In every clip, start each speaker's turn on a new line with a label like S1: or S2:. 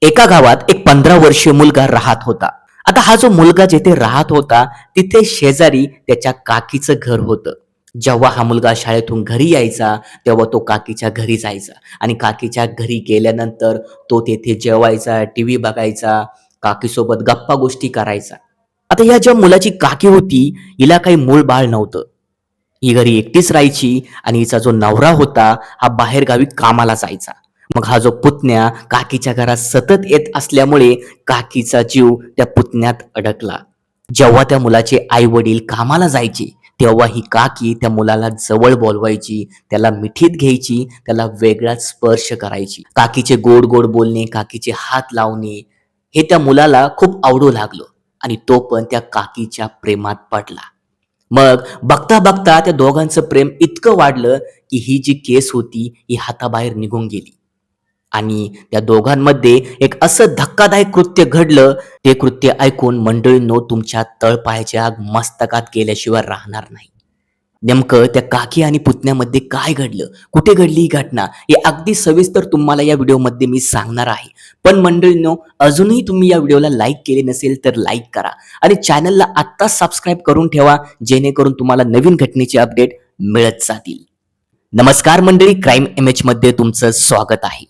S1: एका गावात एक 15 वर्षीय मुलगा राहत होता. आता हा जो मुलगा जिथे राहत होता, तिथे शेजारी त्याच्या काकीचं घर होतं. जेव्हा हा मुलगा शाळेतून घरी यायचा, तेव्हा तो काकीच्या घरी जायचा आणि काकीच्या घरी गेल्यानंतर तो तेथे जेवायचा, टीव्ही बघायचा, काकीसोबत गप्पा गोष्टी करायचा. आता या ज्या मुलाची काकी होती, हिला काही मूल-बाळ नव्हतं. ही घरी एकटीच राहायची आणि हिचा जो नवरा होता, हा बाहेरगावी कामाला जायचा. मग हा जो पुतण्या काकीच्या घरात सतत येत असल्यामुळे काकीचा जीव त्या पुतण्यात अडकला. जेव्हा त्या मुलाचे आई-वडील कामाला जायचे, तेव्हा ही काकी त्या मुलाला जवळ बोलवायची, त्याला मिठीत घ्यायची, त्याला वेगळाच स्पर्श करायची. काकीचे गोड-गोड बोलणे, काकीचे हात लावणे, हे त्या मुलाला खूप आवडू लागलं आणि तो पण त्या काकीच्या प्रेमात पडला. मग बघता-बघता त्या दोघांचं प्रेम इतकं वाढलं, की ही जी केस होती, ही हाताबाहेर निघून गेली. आणि त्या दोघांमध्ये एक असं धक्कादायक कृत्य घडलं. ते कृत्य ऐकून मंडळींनो तुमच्या तळपायाची आग मस्तकात गेल्याशिवाय राहणार नाही. नेमकं त्या काकी आणि पुतण्यामध्ये काय घडलं? कुठे घडली ही घटना? हे अगदी सविस्तर तुम्हाला या व्हिडिओमध्ये मी सांगणार आहे. पण मंडळींनो, अजूनही तुम्ही या व्हिडिओला लाईक केले नसेल तर लाईक करा आणि चॅनलला आत्ताच सबस्क्राईब करून ठेवा, जेणेकरून तुम्हाला नवीन घटनेचे अपडेट मिळत जातील. नमस्कार मंडळी, क्राईम इमेजमध्ये तुमचं स्वागत आहे.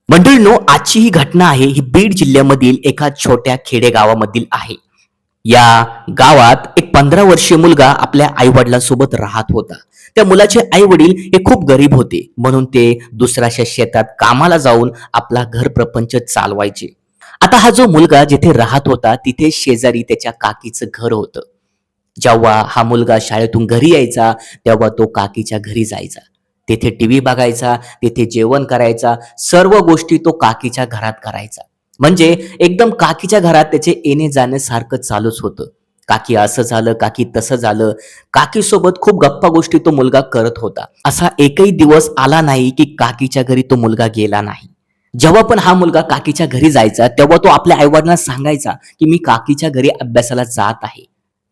S1: मंडळींनो, आजची ही घटना आहे ही बीड जिल्ह्यामधील एका छोट्या खेडेगावामधील आहे. या गावात एक 15 वर्षीय मुलगा आपल्या आई वडिलांसोबत राहत होता. त्या मुलाचे आई वडील हे खूप गरीब होते, म्हणून ते दुसऱ्याच्या शेतात कामाला जाऊन आपला घर प्रपंच चालवायचे. आता हा जो मुलगा जिथे राहत होता, तिथे शेजारी त्याच्या काकीचं घर होतं. जेव्हा हा मुलगा शाळेतून घरी यायचा, तेव्हा तो काकीच्या घरी जायचा. तेथे टीव्ही बघायचा, तेथे जेवण करायचा, सर्व गोष्टी तो काकीच्या घरात करायचा. म्हणजे एकदम काकीच्या घरात त्याचे येणे-जाणे सारखं चालूच होतं. काकी असं झालं, काकी तसं झालं. काकीसोबत खूप गप्पा गोष्टी तो मुलगा करत होता. असा एकही दिवस आला नाही, की काकीच्या घरी तो मुलगा गेला नाही. जेव्हा पण हा मुलगा काकीच्या घरी जायचा, तेव्हा तो आपल्या आई सांगायचा, की "मी काकीच्या घरी अभ्यासाला जात आहे.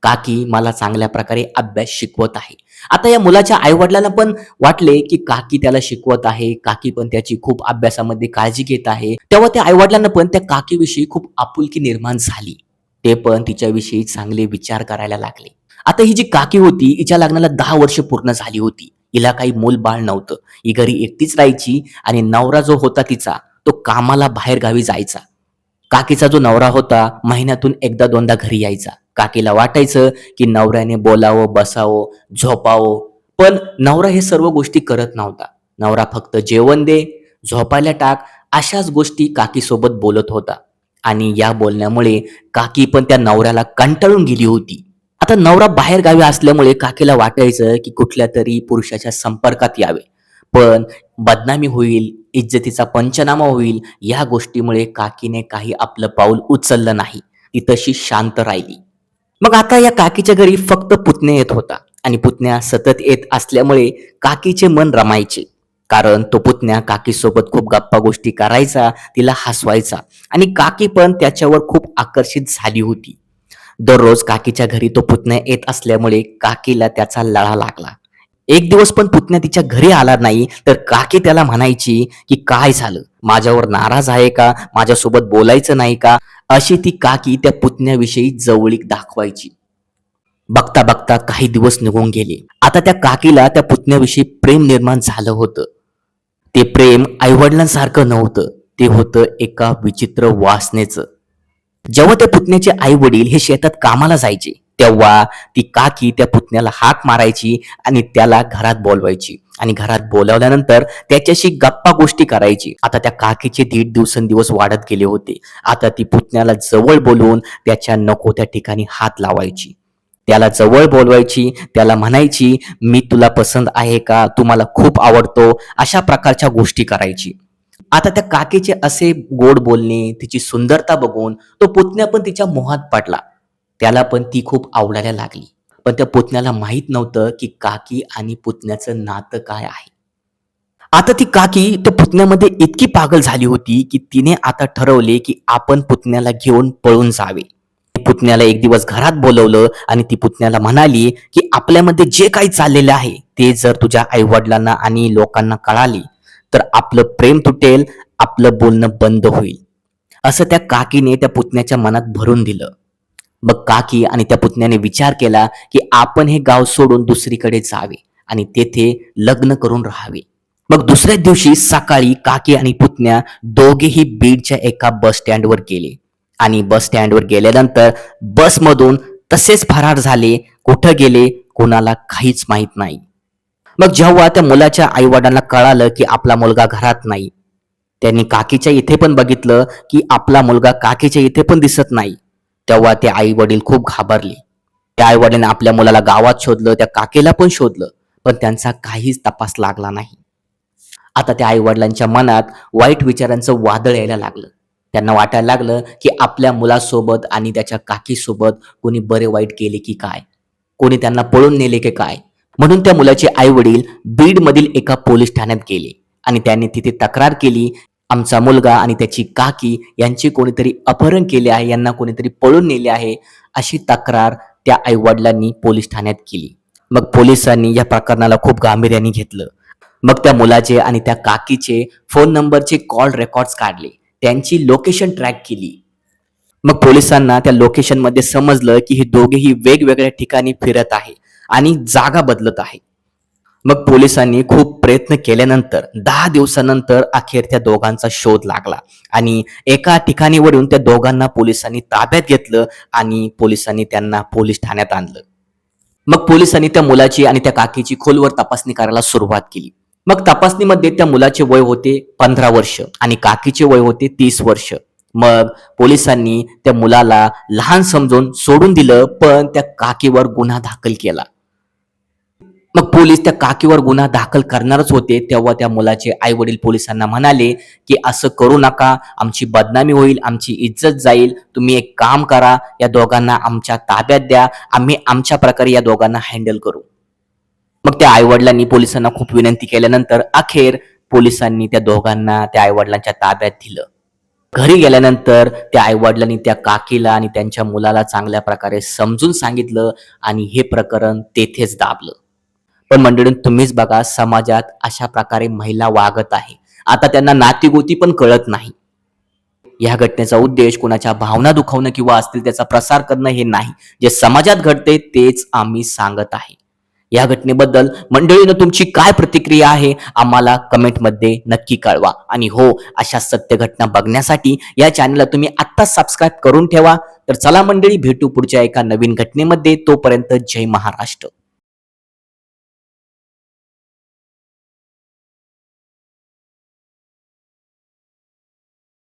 S1: काकी मला चांगल्या प्रकारे अभ्यास शिकवत आहे." आता या मुलाच्या आई-वडिलांना पण वाटले, की काकी त्याला शिकवत आहे, काकी पण त्याची खूप अभ्यासामध्ये काळजी घेत आहे. तेव्हा त्या आई-वडिलांना पण त्या काकीविषयी खूप आपुलकी निर्माण झाली. ते पण तिच्याविषयी चांगले विचार करायला लागले. आता ही जी काकी होती, हिच्या लग्नाला 10 वर्ष पूर्ण झाली होती. हिला काही मूल-बाळ नव्हतं. ही घरी एकटीच राहायची आणि नवरा जो होता तिचा, तो कामाला बाहेरगावी जायचा. काकीचा जो नवरा होता, महिन्यातून एकदा दोनदा घरी यायचा. काकीला वाटायचं, की नवऱ्याने बोलावं, बसावं, झोपावं. पण नवरा हे सर्व गोष्टी करत नव्हता. नवरा फक्त जेवण दे, झोपायला टाक, अशाच गोष्टी काकीसोबत बोलत होता. आणि या बोलण्यामुळे काकी पण त्या नवऱ्याला कंटाळून गेली होती. आता नवरा बाहेरगावी असल्यामुळे काकीला वाटायचं, की कुठल्यातरी पुरुषाच्या संपर्कात यावे. पण बदनामी होईल, इज्जतीचा पंचनामा होईल, या गोष्टीमुळे काकीने काही आपलं पाऊल उचललं नाही. ती तशी शांत राहिली. मग आता या काकीच्या घरी फक्त पुतण्या येत होता आणि पुतण्या सतत येत असल्यामुळे काकीचे मन रमायचे. कारण तो पुतण्या काकीसोबत खूप गप्पा गोष्टी करायचा, तिला हसवायचा आणि काकी पण त्याच्यावर खूप आकर्षित झाली होती. दररोज काकीच्या घरी तो पुतण्या येत असल्यामुळे काकीला त्याचा लळा लागला. एक दिवस पण पुतण्या तिच्या घरी आला नाही, तर काकी त्याला म्हणायची, की "काय झालं? माझ्यावर नाराज आहे का? माझ्यासोबत बोलायचं नाही का?" अशी ती काकी त्या पुतण्याविषयी जवळीक दाखवायची. बघता-बघता काही दिवस निघून गेले. आता त्या काकीला त्या पुतण्याविषयी प्रेम निर्माण झालं होतं. ते प्रेम आई-वडिलांसारखं नव्हतं. ते होतं एका विचित्र वासनेचं. जेव्हा त्या पुतण्याचे आई वडील हे शेतात कामाला जायचे, तेव्हा ती काकी त्या पुतण्याला हाक मारायची आणि त्याला घरात बोलवायची आणि घरात बोलावल्यानंतर त्याच्याशी गप्पा गोष्टी करायची. आता त्या काकीचे दीड दिवसेंदिवस वाढत गेले होते. आता ती पुतण्याला जवळ बोलवून त्याच्या नको त्या ठिकाणी हात लावायची. त्याला जवळ बोलवायची, त्याला म्हणायची, "मी तुला पसंत आहे का? तू मला खूप आवडतो." अशा प्रकारच्या गोष्टी करायची. आता त्या काकीचे असे गोड बोलणे, तिची सुंदरता बघून तो पुतण्या पण तिच्या मोहात पडला. त्याला पण ती खूप आवडायला लागली. पण त्या पुतण्याला माहीत नव्हतं, की काकी आणि पुतण्याचं नातं काय आहे. आता ती काकी त्या पुतण्यामध्ये इतकी पागल झाली होती, की तिने आता ठरवले, की आपण पुतण्याला घेऊन पळून जावे. पुतण्याला एक दिवस घरात बोलवलं आणि ती पुतण्याला म्हणाली, की "आपल्यामध्ये जे काही चाललेलं आहे, ते जर तुझ्या आई-वडिलांना आणि लोकांना कळाले, तर आपलं प्रेम तुटेल, आपलं बोलणं बंद होईल." असं त्या काकीने त्या पुतण्याच्या मनात भरून दिलं. मग काकी आणि त्या पुतण्याने विचार केला की आपण हे गाव सोडून दुसरीकडे जावे आणि तेथे लग्न करून राहावे. मग दुसऱ्या दिवशी सकाळी काकी आणि पुतण्या दोघेही बीडच्या एका बस स्टँडवर गेले आणि बस स्टँडवर गेल्यानंतर बसमधून तसेच फरार झाले. कुठं गेले कोणाला काहीच माहित नाही. मग जेव्हा त्या मुलाच्या आई वडिलांना कळालं की आपला मुलगा घरात नाही, त्यांनी काकीच्या इथे पण बघितलं की आपला मुलगा काकीच्या इथे पण दिसत नाही. तेव्हा ते आई वडील खूप घाबरले. त्या आई वडिलांनी आपल्या मुलाला गावात शोधलं, त्या काकीला पण शोधलं, पण त्यांचा काहीच तपास लागला नाही. आता त्या आई वडिलांच्या मनात वाईट विचारांचं वादळ यायला लागलं. त्यांना वाटायला लागलं की आपल्या मुलासोबत आणि त्याच्या काकीसोबत कोणी बरे वाईट केले की काय, कोणी त्यांना पळून नेले की काय. म्हणून त्या मुलाचे आई वडील बीडमधील एका पोलीस ठाण्यात गेले आणि त्यांनी तिथे तक्रार केली, आमचा मुलगा आणि त्याची काकी यांचे कोणीतरी अपहरण केले आहे, यांना कोणीतरी पळून नेले आहे, अशी तक्रार त्या आई वडिलांनी पोलीस ठाण्यात केली. मग पोलिसांनी या प्रकरणाला खूप गांभीर्याने घेतलं. मग त्या मुलाचे आणि त्या काकीचे फोन नंबरचे कॉल रेकॉर्ड्स काढले, त्यांची लोकेशन ट्रॅक केली. मग पोलिसांना त्या लोकेशनमध्ये समजलं की हे दोघेही वेगवेगळ्या ठिकाणी फिरत आहे आणि जागा बदलत आहे. मग पोलिसांनी खूप प्रयत्न केल्यानंतर 10 दिवसानंतर अखेर त्या दोघांचा शोध लागला आणि एका ठिकाणीवरून त्या दोघांना पोलिसांनी ताब्यात घेतलं आणि पोलिसांनी त्यांना पोलीस ठाण्यात आणलं. मग पोलिसांनी त्या मुलाची आणि त्या काकीची खोलवर तपासणी करायला सुरुवात केली. मग तपासणीमध्ये त्या मुलाचे वय होते 15 वर्ष आणि काकीचे वय होते 30 वर्ष. मग पोलिसांनी त्या मुलाला लहान समजून सोडून दिलं, पण त्या काकीवर गुन्हा दाखल केला. मग पोलीस त्या काकीवर गुन्हा दाखल करणारच होते, तेव्हा त्या मुलाचे आई वडील पोलिसांना म्हणाले की असं करू नका, आमची बदनामी होईल, आमची इज्जत जाईल, तुम्ही एक काम करा, या दोघांना आमच्या ताब्यात द्या, आम्ही आमच्या प्रकारे या दोघांना हँडल करू. मग त्या आई वडिलांनी पोलिसांना खूप विनंती केल्यानंतर अखेर पोलिसांनी त्या दोघांना त्या आई वडिलांच्या ताब्यात दिलं. घरी गेल्यानंतर त्या आई वडिलांनी त्या काकीला आणि त्यांच्या मुलाला चांगल्या प्रकारे समजून सांगितलं आणि हे प्रकरण तेथेच दाबलं. पण मंडळी तुम्हीच बघा, समाजात अशा प्रकारे महिला वागत आहे. आता त्यांना नातीगोती पण कळत नाही. या घटनेचा उद्देश कोणाच्या भावना दुखावणं किंवा असतील त्याचा प्रसार करणं हे नाही. जे समाजात घडते तेच आम्ही सांगत आहे. या घटनेबद्दल मंडळीनं तुमची काय प्रतिक्रिया आहे आम्हाला कमेंटमध्ये नक्की कळवा. आणि हो, अशा सत्य घटना बघण्यासाठी या चॅनलला तुम्ही आत्ताच सबस्क्राईब करून ठेवा. तर चला मंडळी, भेटू पुढच्या एका नवीन घटनेमध्ये. तोपर्यंत जय महाराष्ट्र.